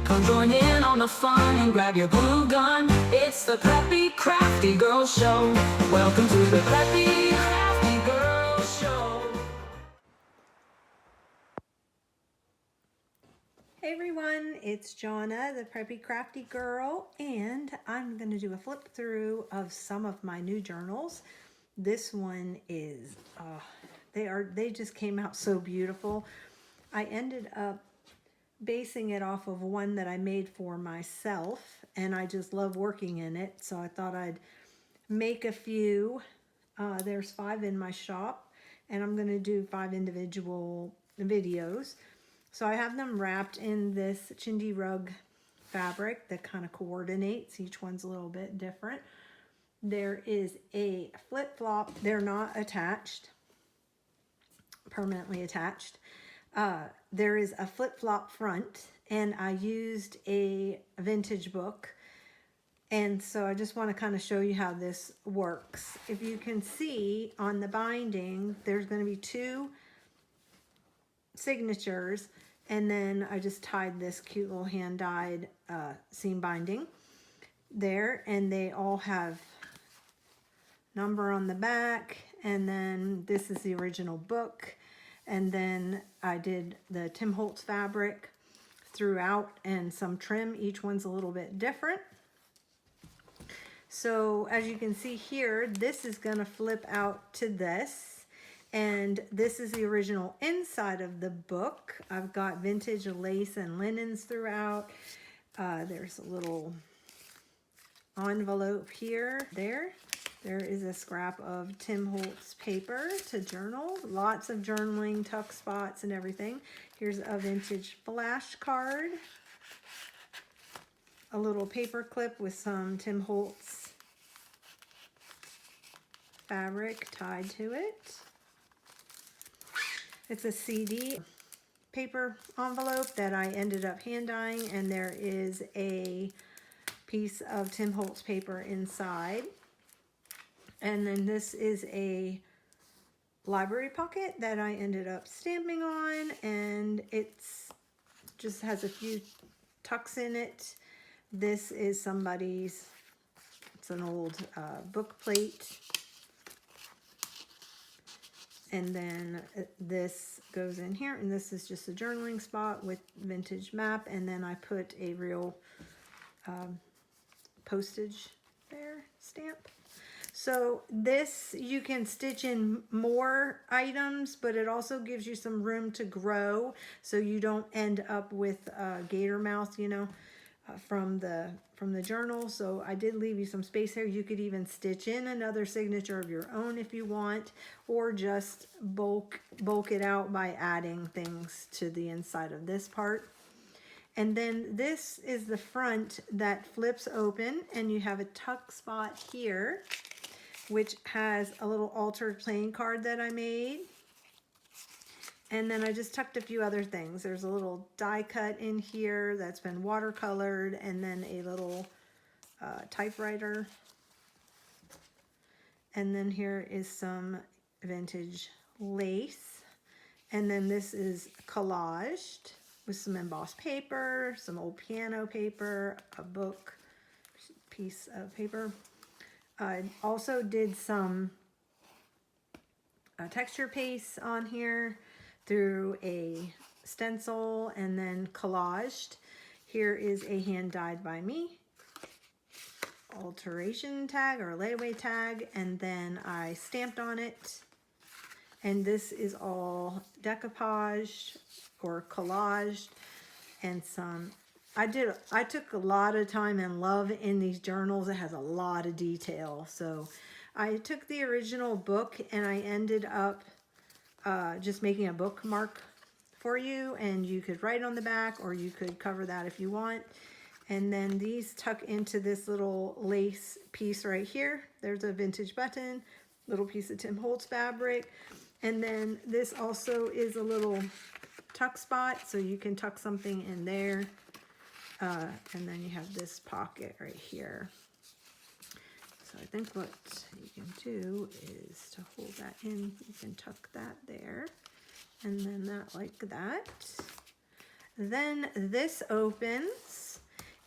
Come join in on the fun and grab your glue gun. It's the Preppy Crafty Girl Show. Welcome to the Preppy Crafty Girl Show. Hey everyone, it's Jonna, the Preppy Crafty Girl, and I'm going to do a flip through of some of my new journals. This one is, they just came out so beautiful. I ended up basing it off of one that I made for myself, and I just love working in it, so I thought I'd make a few. There's 5 in my shop, and I'm going to do 5 individual videos. So I have them wrapped in this chindi rug fabric that kind of coordinates. Each one's a little bit different. There is a flip-flop. They're not attached, permanently attached. There is a flip-flop front, and I used a vintage book. And so I just want to kind of show you how this works. If you can see on the binding, there's going to be 2 signatures, and then I just tied this cute little hand-dyed seam binding there, and they all have number on the back, and then this is the original book, and then I did the Tim Holtz fabric throughout and some trim. Each one's a little bit different. So as you can see here, this is going to flip out to this. And this is the original inside of the book. I've got vintage lace and linens throughout. There's a little envelope here. There is a scrap of Tim Holtz paper to journal. Lots of journaling, tuck spots, and everything. Here's a vintage flash card. A little paper clip with some Tim Holtz fabric tied to it. It's a CD paper envelope that I ended up hand dyeing, and there is a piece of Tim Holtz paper inside. And then this is a library pocket that I ended up stamping on, and it's just has a few tucks in it. This is somebody's, it's an old book plate. And then this goes in here, and this is just a journaling spot with vintage map, and then I put a real postage there stamp. So this, you can stitch in more items, but it also gives you some room to grow, so you don't end up with gator mouth, you know, from the journal. So I did leave you some space here. You could even stitch in another signature of your own if you want, or just bulk it out by adding things to the inside of this part. And then this is the front that flips open, and you have a tuck spot here, which has a little altered playing card that I made. And then I just tucked a few other things. There's a little die cut in here that's been watercolored, and then a little typewriter. And then here is some vintage lace. And then this is collaged with some embossed paper, some old piano paper, a book, piece of paper. I also did some texture paste on here through a stencil, and then collaged. Here is a hand dyed by me alteration tag or layaway tag, and then I stamped on it. And this is all decoupaged or collaged, and some I took a lot of time and love in these journals. It has a lot of detail. So I took the original book, and I ended up just making a bookmark for you, and you could write on the back, or you could cover that if you want. And then these tuck into this little lace piece right here. There's a vintage button, little piece of Tim Holtz fabric. And then this also is a little tuck spot, so you can tuck something in there. And then you have this pocket right here. So I think what you can do is to hold that in, you can tuck that there, and then that like that. Then this opens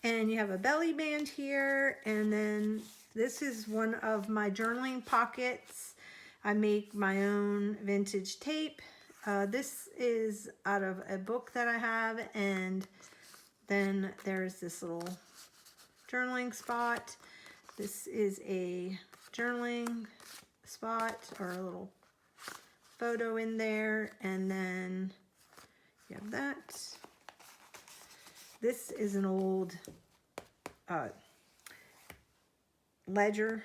and you have a belly band here, and then this is one of my journaling pockets. I make my own vintage tape. This is out of a book that I have, and then there's this little journaling spot. This is a journaling spot or a little photo in there, and then you have that. This is an old ledger.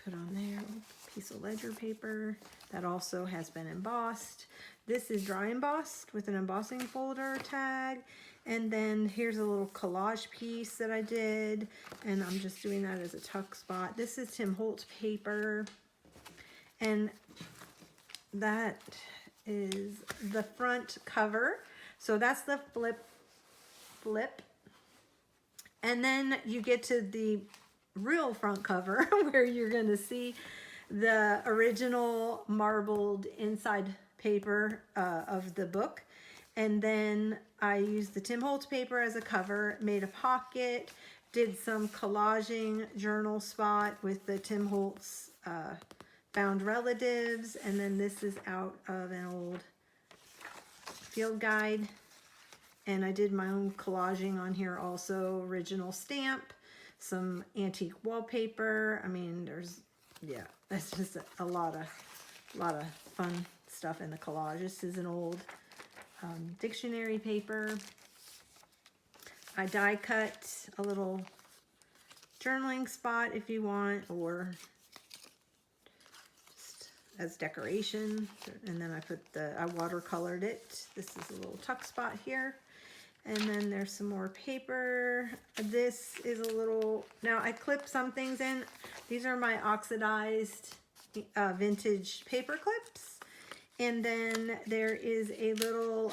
Put on there a piece of ledger paper that also has been embossed. This is dry embossed with an embossing folder tag. And then here's a little collage piece that I did, and I'm just doing that as a tuck spot. This is Tim Holtz paper, and that is the front cover. So that's the flip. And then you get to the real front cover where you're going to see the original marbled inside paper of the book. And then I used the Tim Holtz paper as a cover, made a pocket, did some collaging journal spot with the Tim Holtz Found Relatives. And then this is out of an old field guide. And I did my own collaging on here also, original stamp, some antique wallpaper. I mean, that's just a lot of fun stuff in the collage. This is an old dictionary paper. I die cut a little journaling spot if you want, or just as decoration. And then I watercolored it. This is a little tuck spot here. And then there's some more paper. This is a little, now I clip some things in. These are my oxidized vintage paper clips. And then there is a little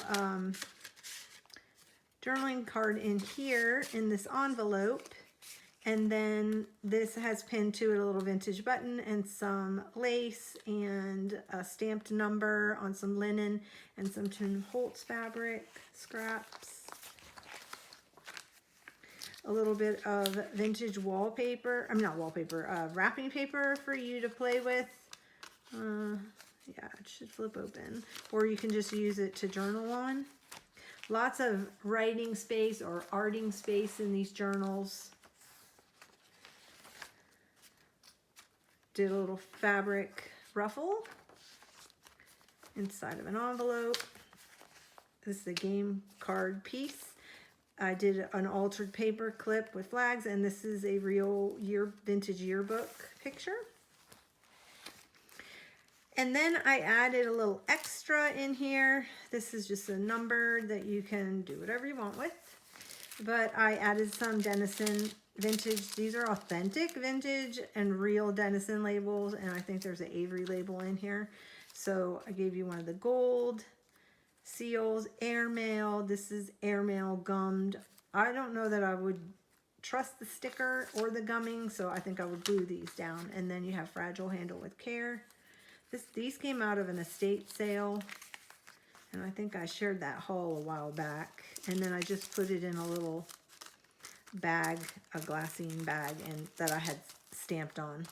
journaling card in here in this envelope. And then this has pinned to it a little vintage button and some lace and a stamped number on some linen and some Tim Holtz fabric scraps. A little bit of vintage wallpaper, not wallpaper, wrapping paper for you to play with. Yeah, it should flip open. Or you can just use it to journal on. Lots of writing space or arting space in these journals. Did a little fabric ruffle inside of an envelope. This is a game card piece. I did an altered paper clip with flags, and this is a real vintage yearbook picture. And then I added a little extra in here. This is just a number that you can do whatever you want with. But I added some Denison vintage. These are authentic vintage and real Denison labels, and I think there's an Avery label in here. So I gave you one of the gold seals, airmail. This is airmail gummed. I don't know that I would trust the sticker or the gumming, so I think I would glue these down. And then you have fragile handle with care. These came out of an estate sale, and I think I shared that haul a while back. And then I just put it in a little bag, a glassine bag, and that I had stamped on.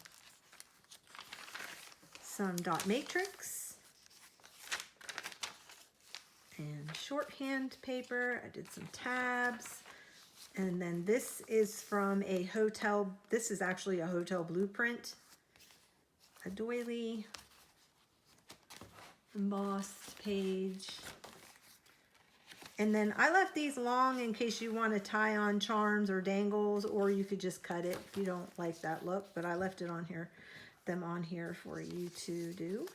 Some dot matrix. And shorthand paper. I did some tabs. And then this is from a hotel. This is actually a hotel blueprint. A doily. Embossed page. And then I left these long in case you want to tie on charms or dangles, or you could just cut it if you don't like that look. But I left it on here, them on here for you to do.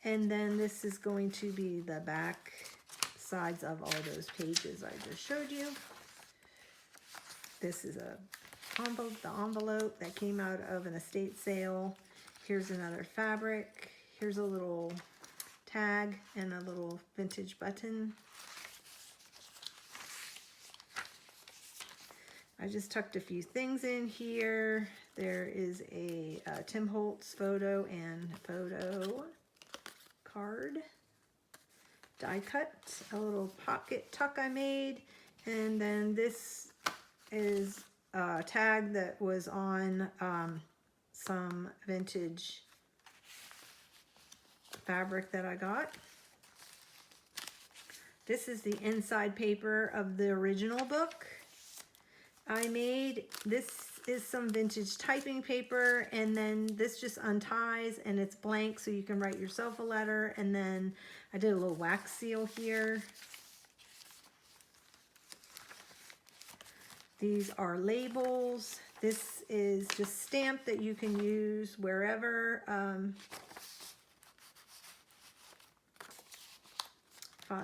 And then this is going to be the back sides of all those pages I just showed you. This is the envelope that came out of an estate sale. Here's another fabric. Here's a little tag and a little vintage button. I just tucked a few things in here. There is a Tim Holtz photo and photo card. die cut, a little pocket tuck I made, and then this is a tag that was on some vintage fabric that I got. This is the inside paper of the original book I made. This is some vintage typing paper, and then this just unties and it's blank, so you can write yourself a letter. And then I did a little wax seal here. These are labels. This is just stamp that you can use wherever.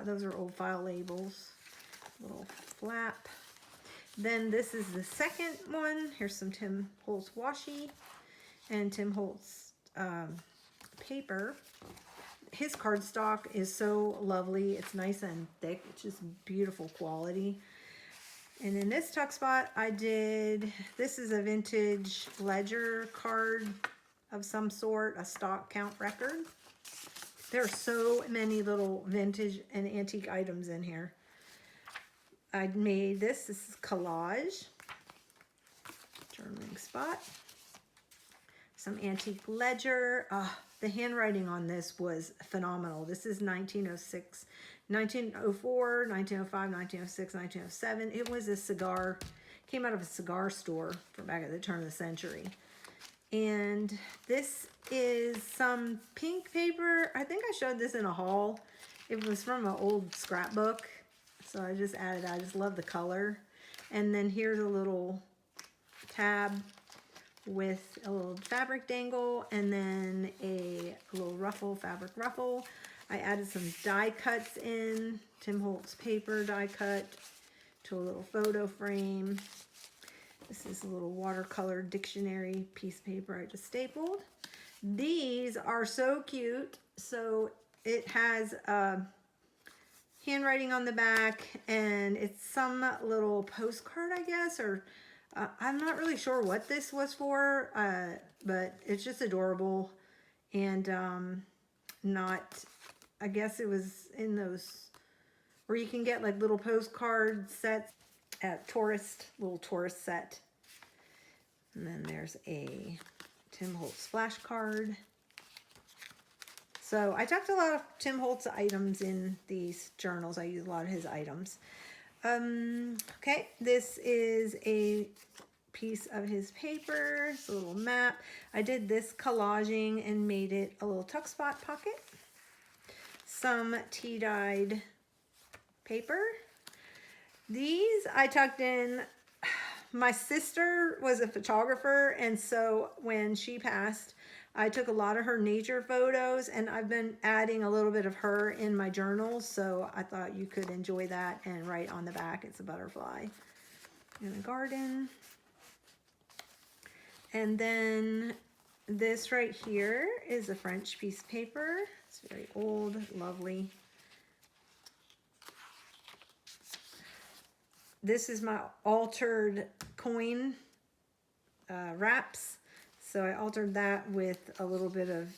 Those are old file labels. Little flap. Then this is the second one. Here's some Tim Holtz washi and Tim Holtz paper. His cardstock is so lovely. It's nice and thick. It's just beautiful quality. And in this tuck spot, I did, this is a vintage ledger card of some sort, a stock count record. There are so many little vintage and antique items in here. I made this is collage, journaling spot, some antique ledger. The handwriting on this was phenomenal. This is 1906, 1904, 1905, 1906, 1907. It was a cigar, came out of a cigar store from back at the turn of the century. And this is some pink paper. I think I showed this in a haul. It was from an old scrapbook. So I just added, I just love the color. And then here's a little tab with a little fabric dangle and then a little ruffle, fabric ruffle. I added some die cuts in, Tim Holtz paper die cut to a little photo frame. This is a little watercolor dictionary piece of paper I just stapled. These are so cute. So it has handwriting on the back, and it's some little postcard, I guess, or I'm not really sure what this was for, but it's just adorable. And I guess it was in those, where you can get like little postcard sets at little tourist set. And then there's a Tim Holtz splash card. So I tucked a lot of Tim Holtz items in these journals. I use a lot of his items. Okay, this is a piece of his paper. It's a little map. I did this collaging and made it a little tuck spot pocket. Some tea-dyed paper. These I tucked in. My sister was a photographer, and so when she passed, I took a lot of her nature photos, and I've been adding a little bit of her in my journals, so I thought you could enjoy that and write on the back, it's a butterfly in a garden. And then this right here is a French piece of paper. It's very old, lovely. This is my altered coin wraps. So I altered that with a little bit of,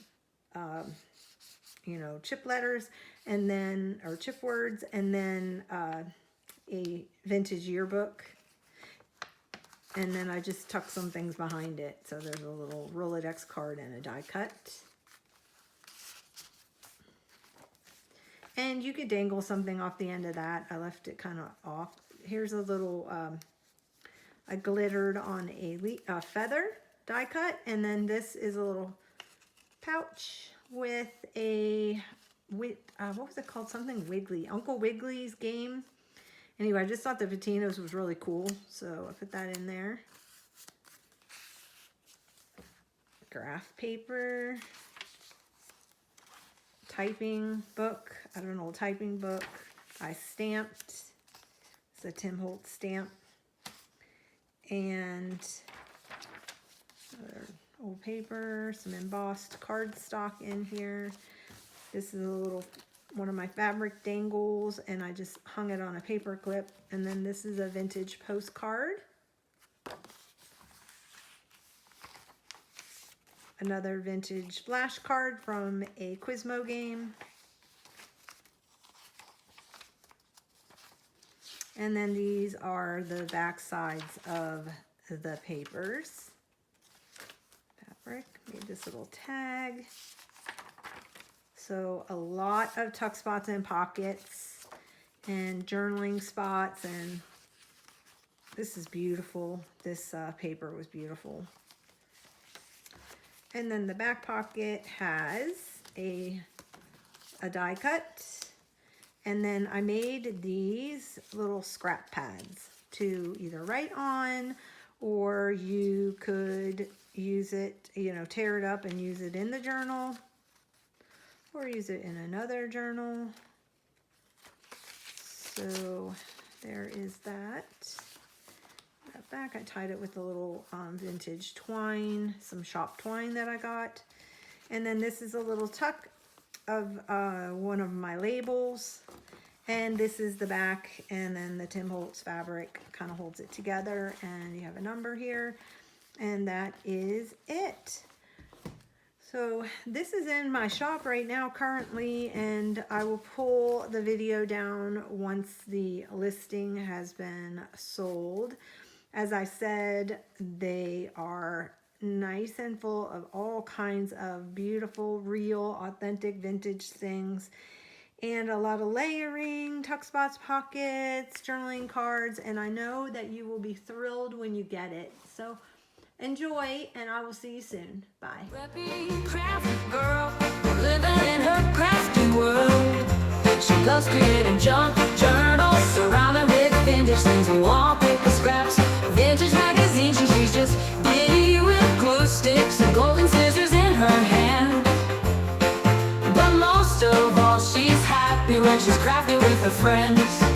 chip letters, and then, or chip words, and then a vintage yearbook. And then I just tucked some things behind it. So there's a little Rolodex card and a die cut. And you could dangle something off the end of that. I left it kind of off. Here's a little, I glittered on a feather die cut, and then this is a little pouch with a, what was it called? Something Wiggly, Uncle Wiggli's game. Anyway, I just thought the patinos was really cool, so I put that in there. Graph paper, typing book, I don't know, typing book. I stamped, it's a Tim Holtz stamp, and old paper, some embossed cardstock in here. This is a little, one of my fabric dangles, and I just hung it on a paper clip. And then this is a vintage postcard. Another vintage flash card from a Quizmo game. And then these are the back sides of the papers. Fabric, made this little tag. So a lot of tuck spots and pockets and journaling spots, and this is beautiful. This paper was beautiful. And then the back pocket has a die cut. And then I made these little scrap pads to either write on, or you could use it, you know, tear it up and use it in the journal, or use it in another journal. So there is that. That back, I tied it with a little vintage twine, some shop twine that I got. And then this is a little tuck of one of my labels. And this is the back, and then the Tim Holtz fabric kind of holds it together, and you have a number here, and that is it. So this is in my shop right now currently, and I will pull the video down once the listing has been sold. As I said, they are nice and full of all kinds of beautiful, real, authentic, vintage things, and a lot of layering, tuck spots, pockets, journaling cards, and I know that you will be thrilled when you get it. So enjoy, and I will see you soon. Bye. Preppy crafty girl, living in her crafty world. She loves creating junk journals, surrounded with vintage things and wallpaper scraps, vintage magazines, and she's just giddy with glue sticks and golden scissors in her hand. But most of all, she's happy when she's crafting with her friends.